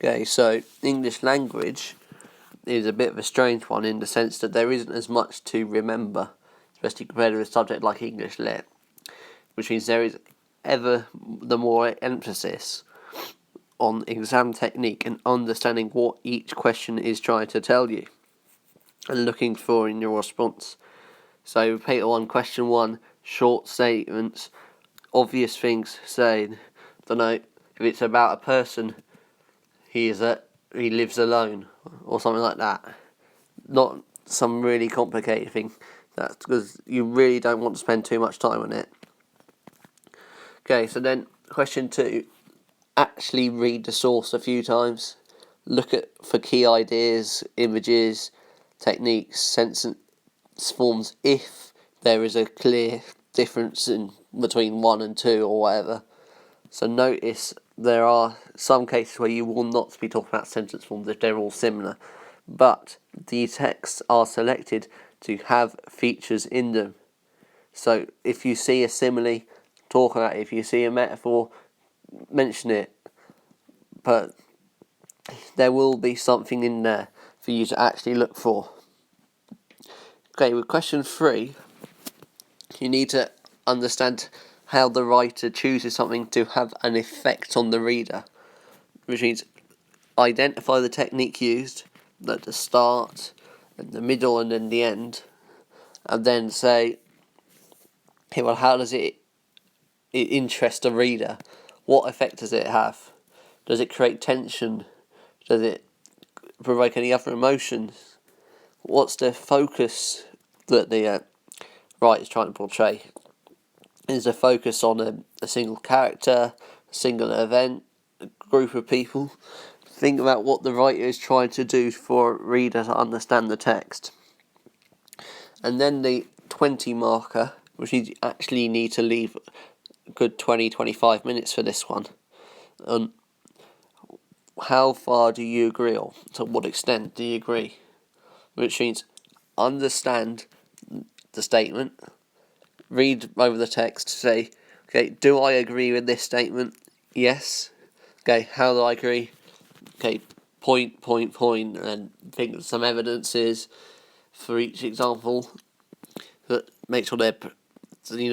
Okay, so English language is a bit of a strange one in the sense that there isn't as much to remember, especially compared to a subject like English Lit, which means there is ever the more emphasis on exam technique and understanding what each question is trying to tell you and looking for in your response. So paper 1, question 1, short statements, obvious things saying, don't know, if it's about a person, he lives alone, or something like that. Not some really complicated thing. That's because you really don't want to spend too much time on it. Okay, so then question 2, actually read the source a few times. Look for key ideas, images, techniques, sentence forms if there is a clear difference in between 1 and 2 or whatever. So notice there are some cases where you will not be talking about sentence forms if they're all similar, but the texts are selected to have features in them. So if you see a simile, talk about it. If you see a metaphor, mention it. But there will be something in there for you to actually look for. Okay, with question 3, you need to understand how the writer chooses something to have an effect on the reader, which means identify the technique used at the start, at the middle, and then the end, and then say, okay, well, how does it interest the reader? What effect does it have? Does it create tension? Does it provoke any other emotions? What's the focus that the writer is trying to portray? Is the focus on a single character, a single event, a group of people? Think about what the writer is trying to do for a reader to understand the text. And then the 20 marker, which you actually need to leave a good 20-25 minutes for this one. How far do you agree, or to what extent do you agree? Which means understand the statement, read over the text, say, okay, do I agree with this statement? Yes. Okay, how do I agree? Okay, point, and think of some evidences for each example that make sure they're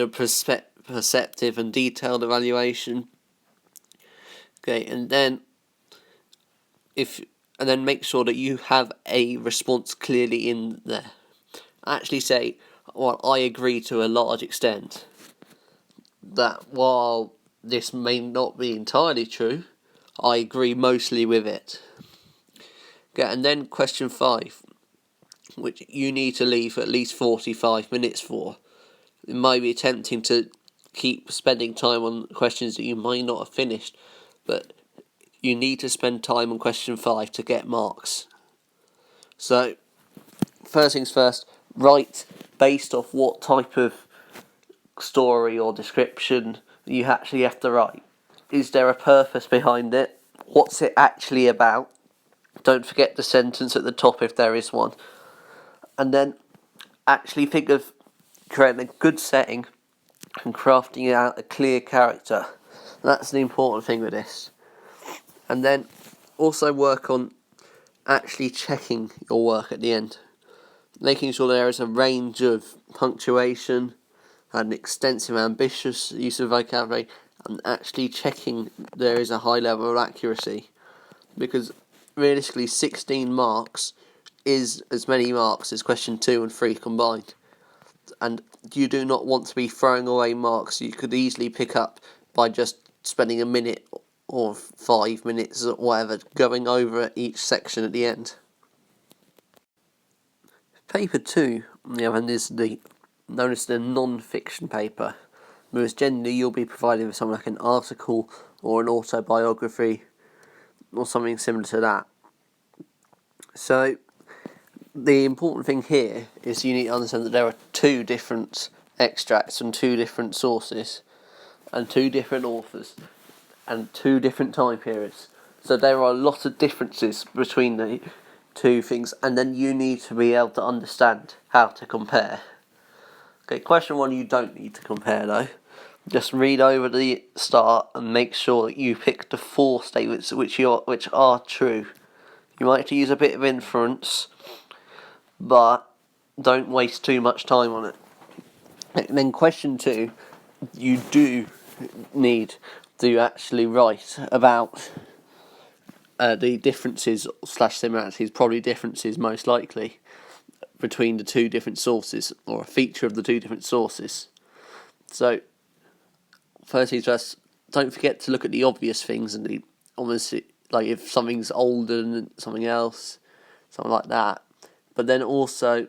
perceptive and detailed evaluation. Okay, and then make sure that you have a response clearly in there. Actually say, well, I agree to a large extent that while this may not be entirely true, I agree mostly with it. Okay, and then question 5, which you need to leave at least 45 minutes for. It might be tempting to keep spending time on questions that you might not have finished, but you need to spend time on question 5 to get marks. So, first things first, write based off what type of story or description you actually have to write. Is there a purpose behind it? What's it actually about? Don't forget the sentence at the top if there is one. And then actually think of creating a good setting and crafting out a clear character. That's the important thing with this. And then also work on actually checking your work at the end. Making sure there is a range of punctuation and extensive ambitious use of vocabulary, and actually checking there is a high level of accuracy. Because realistically 16 marks is as many marks as question 2 and 3 combined. And you do not want to be throwing away marks you could easily pick up by just spending a minute or 5 minutes or whatever going over each section at the end. Paper 2, on the other hand, is known as the non-fiction paper, whereas generally you'll be provided with something like an article or an autobiography or something similar to that. So the important thing here is you need to understand that there are 2 different extracts from 2 different sources and 2 different authors and 2 different time periods. So there are a lot of differences between the 2 things, and then you need to be able to understand how to compare. Okay, question 1 you don't need to compare though. just read over the start and make sure that you pick the 4 statements which are true. You might have to use a bit of inference, but don't waste too much time on it. And then question 2, you do need to actually write about the differences / similarities, probably differences most likely, between the 2 different sources, or a feature of the 2 different sources. So, first things first, don't forget to look at the obvious things and obviously, like if something's older than something else, something like that. But then also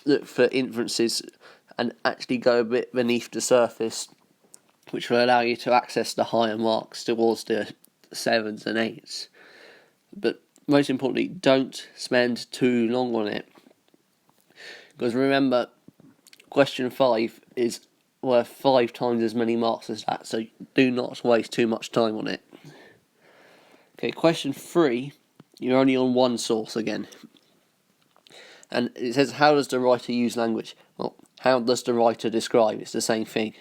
look for inferences and actually go a bit beneath the surface, which will allow you to access the higher marks towards the 7s and 8s. But most importantly, don't spend too long on it. Because remember, question 5 is worth 5 times as many marks as that, so do not waste too much time on it. Okay, question 3, you're only on one source again. And it says, how does the writer use language? Well, how does the writer describe? It's the same thing.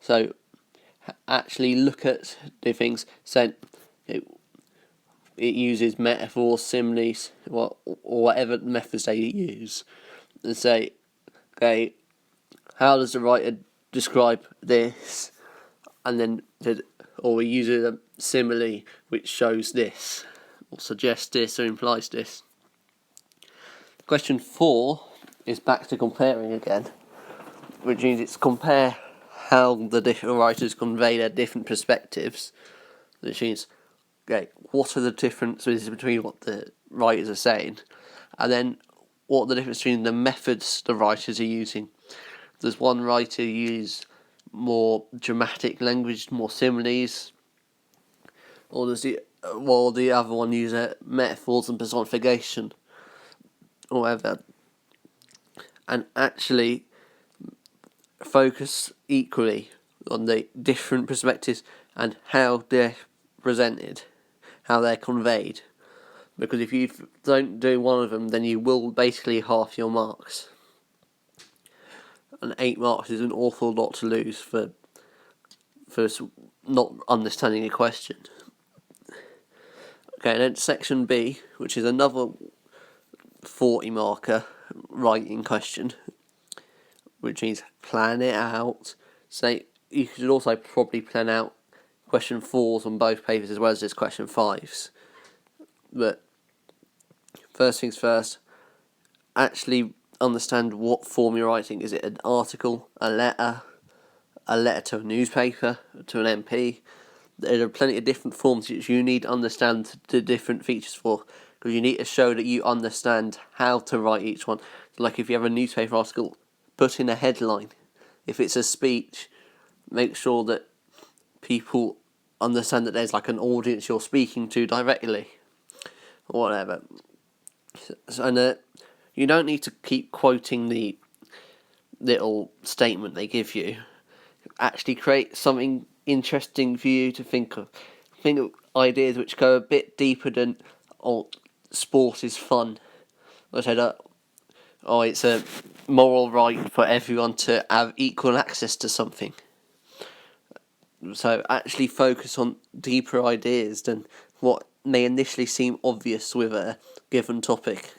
So, actually look at the things, say, it uses metaphors, similes, or whatever methods they use, and say, okay, how does the writer describe this? And then, or we use a simile which shows this, or suggests this, or implies this. Question 4 is back to comparing again, which means it's compare how the different writers convey their different perspectives, which means, okay, what are the differences between what the writers are saying, and then what are the difference between the methods the writers are using. Does one writer use more dramatic language, more similes, or does the other one use metaphors and personification, or whatever? And actually focus equally on the different perspectives and how they're presented, how they're conveyed. Because if you don't do one of them, then you will basically half your marks. And 8 marks is an awful lot to lose for not understanding a question. Okay, then section B, which is another 40 marker writing question, which means plan it out. Say, you should also probably plan out question 4s on both papers as well as this question 5s. But first things first, actually understand what form you're writing. Is it an article, a letter to a newspaper, to an MP? There are plenty of different forms which you need to understand the different features for, because you need to show that you understand how to write each one. Like if you have a newspaper article, put in a headline. If it's a speech, make sure that people understand that there's like an audience you're speaking to directly, or whatever. And you don't need to keep quoting the little statement they give you. Actually create something interesting for you to think of. Think of ideas which go a bit deeper than, sport is fun. I said, it's a moral right for everyone to have equal access to something. So actually focus on deeper ideas than what may initially seem obvious with a given topic.